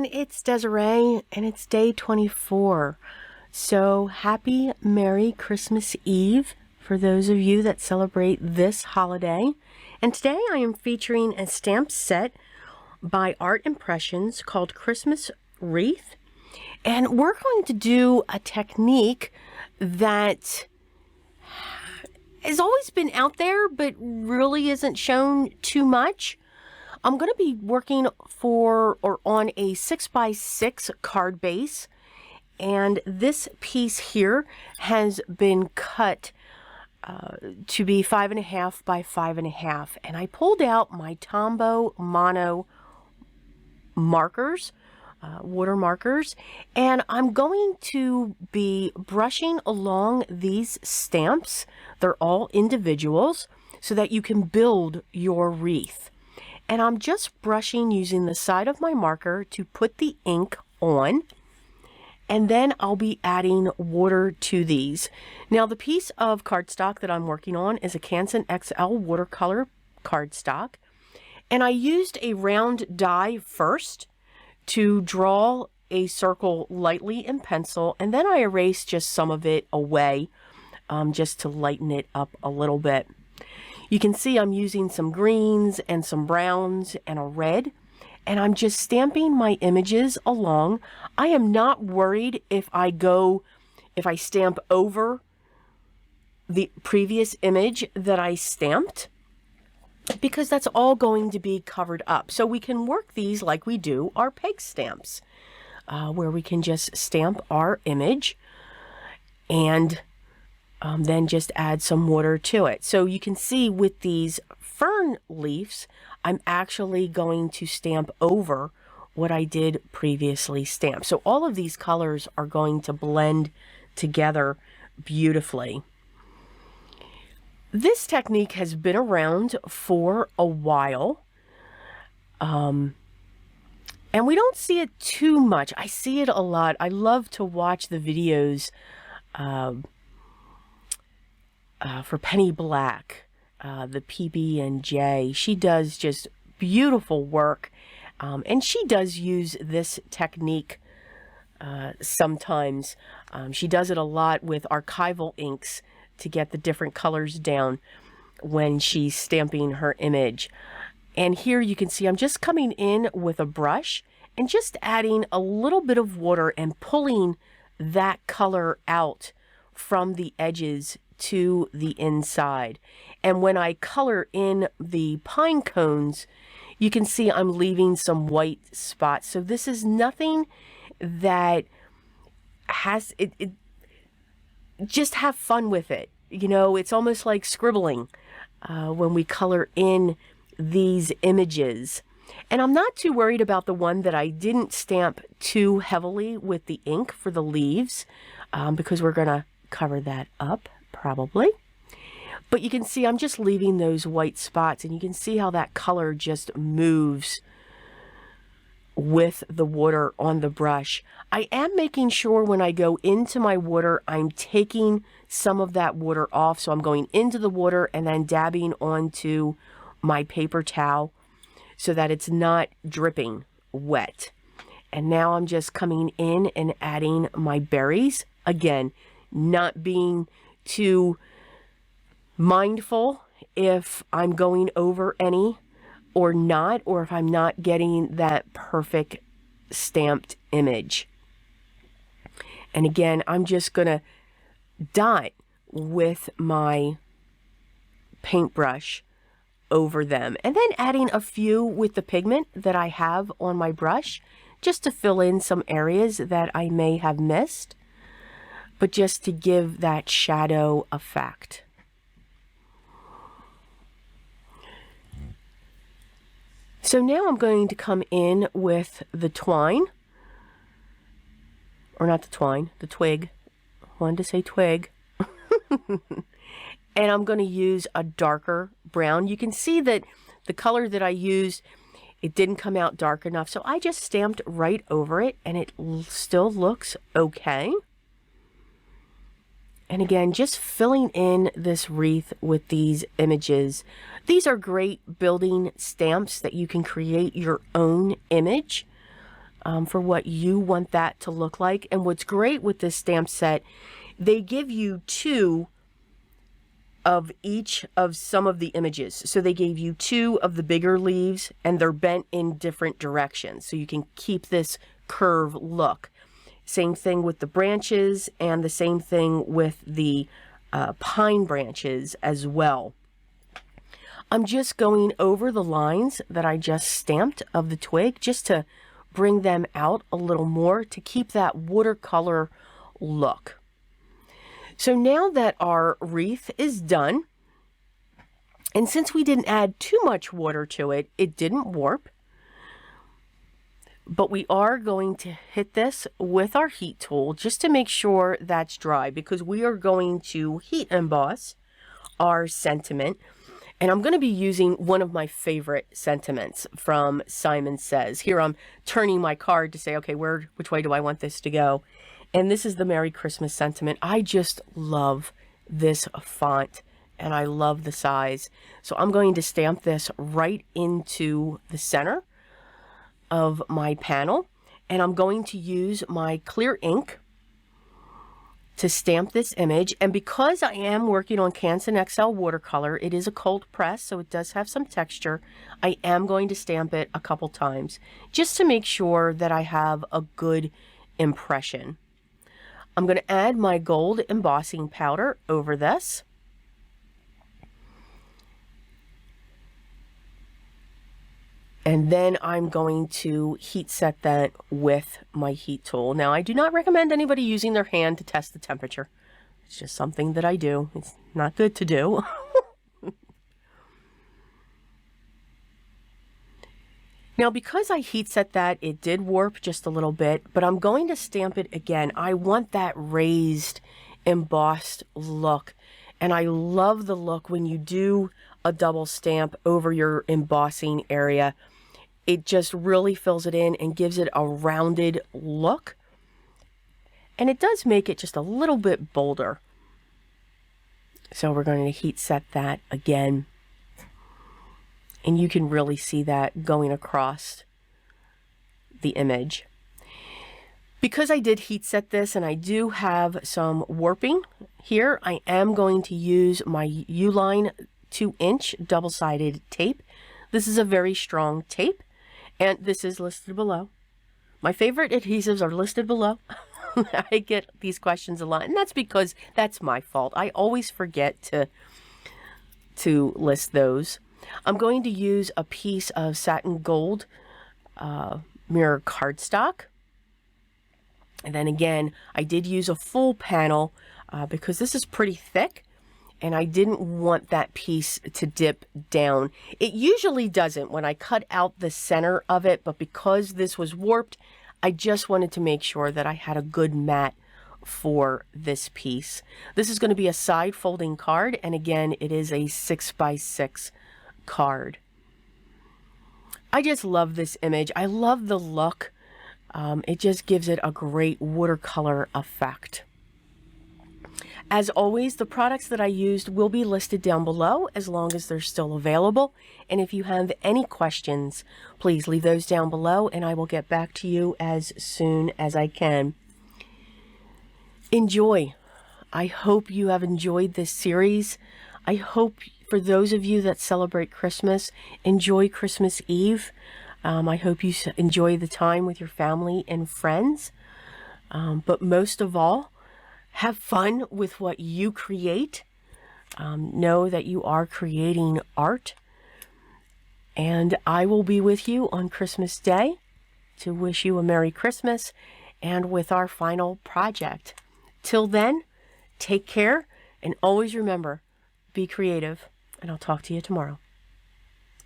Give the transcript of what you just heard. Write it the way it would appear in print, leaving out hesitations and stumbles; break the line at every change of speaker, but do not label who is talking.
everyone, it's Desiree and it's day 24. So happy Merry Christmas Eve for those of you that celebrate this holiday. And today I am featuring a stamp set by Art Impressions called Christmas Wreath. And we're going to do a technique that has always been out there but really isn't shown too much. I'm going to be working on a 6x6 card base, and this piece here has been cut to be 5.5 by 5.5, and I pulled out my Tombow Mono markers, water markers, and I'm going to be brushing along these stamps. They're all individuals so that you can build your wreath. And I'm just brushing using the side of my marker to put the ink on, and then I'll be adding water to these. Now the piece of cardstock that I'm working on is a Canson XL watercolor cardstock, and I used a round die first to draw a circle lightly in pencil, and then I erased just some of it away just to lighten it up a little bit. You can see I'm using some greens and some browns and a red, and I'm just stamping my images along. I am not worried if I stamp over the previous image that I stamped, because that's all going to be covered up. So we can work these like we do our peg stamps, where we can just stamp our image and then just add some water to it. So you can see with these fern leaves, I'm actually going to stamp over what I did previously stamp. So all of these colors are going to blend together beautifully. This technique has been around for a while, and we don't see it too much. I see it a lot. I love to watch the videos for Penny Black, the PB&J. She does just beautiful work, and she does use this technique sometimes. She does it a lot with archival inks to get the different colors down when she's stamping her image. And here you can see I'm just coming in with a brush and just adding a little bit of water and pulling that color out from the edges to the inside. And when I color in the pine cones, you can see I'm leaving some white spots. So this is nothing that has it just have fun with it. You know, it's almost like scribbling when we color in these images. And I'm not too worried about the one that I didn't stamp too heavily with the ink for the leaves, because we're going to cover that up probably. But you can see I'm just leaving those white spots, and you can see how that color just moves with the water on the brush. I am making sure when I go into my water, I'm taking some of that water off. So I'm going into the water and then dabbing onto my paper towel so that it's not dripping wet. And now I'm just coming in and adding my berries. Again, not being too mindful if I'm going over any or not, or if I'm not getting that perfect stamped image. And again, I'm just gonna dot with my paintbrush over them, and then adding a few with the pigment that I have on my brush just to fill in some areas that I may have missed, but just to give that shadow effect. So now I'm going to come in with the twine, or not the twine, the twig. I wanted to say twig. And I'm going to use a darker brown. You can see that the color that I used, it didn't come out dark enough. So I just stamped right over it, and it still looks okay. And again, just filling in this wreath with these images. These are great building stamps that you can create your own image. for what you want that to look like. And what's great with this stamp set, they give you 2 of each of some of the images. So they gave you 2 of the bigger leaves, and they're bent in different directions, so you can keep this curve look. Same thing with the branches, and the same thing with the pine branches as well. I'm just going over the lines that I just stamped of the twig, just to bring them out a little more, to keep that watercolor look. So now that our wreath is done, and since we didn't add too much water to it, it didn't warp, but we are going to hit this with our heat tool just to make sure that's dry, because we are going to heat emboss our sentiment. And I'm going to be using one of my favorite sentiments from Simon Says. Here I'm turning my card to say, okay, which way do I want this to go? And this is the Merry Christmas sentiment. I just love this font, and I love the size. So I'm going to stamp this right into the center of my panel, and I'm going to use my clear ink to stamp this image. And because I am working on Canson XL watercolor, it is a cold press, so it does have some texture. I am going to stamp it a couple times just to make sure that I have a good impression. I'm going to add my gold embossing powder over this. And then I'm going to heat set that with my heat tool. Now, I do not recommend anybody using their hand to test the temperature. It's just something that I do. It's not good to do. Now, because I heat set that, it did warp just a little bit, but I'm going to stamp it again. I want that raised, embossed look. And I love the look when you do a double stamp over your embossing area. It just really fills it in and gives it a rounded look. And it does make it just a little bit bolder. So we're going to heat set that again. And you can really see that going across the image. Because I did heat set this and I do have some warping here, I am going to use my U-line 2-inch double-sided tape. This is a very strong tape, and this is listed below. My favorite adhesives are listed below. I get these questions a lot, and that's because that's my fault. I always forget to list those. I'm going to use a piece of satin gold mirror cardstock. And then again, I did use a full panel because this is pretty thick, and I didn't want that piece to dip down. It usually doesn't when I cut out the center of it, but because this was warped, I just wanted to make sure that I had a good mat for this piece. This is going to be a side folding card, and again, it is a 6x6 card. I just love this image. I love the look. It just gives it a great watercolor effect. As always, the products that I used will be listed down below as long as they're still available. And if you have any questions, please leave those down below and I will get back to you as soon as I can. Enjoy. I hope you have enjoyed this series. I hope for those of you that celebrate Christmas, enjoy Christmas Eve. I hope you enjoy the time with your family and friends. But most of all, have fun with what you create. Know that you are creating art. And I will be with you on Christmas Day to wish you a Merry Christmas and with our final project. Till then, take care and always remember, be creative. And I'll talk to you tomorrow.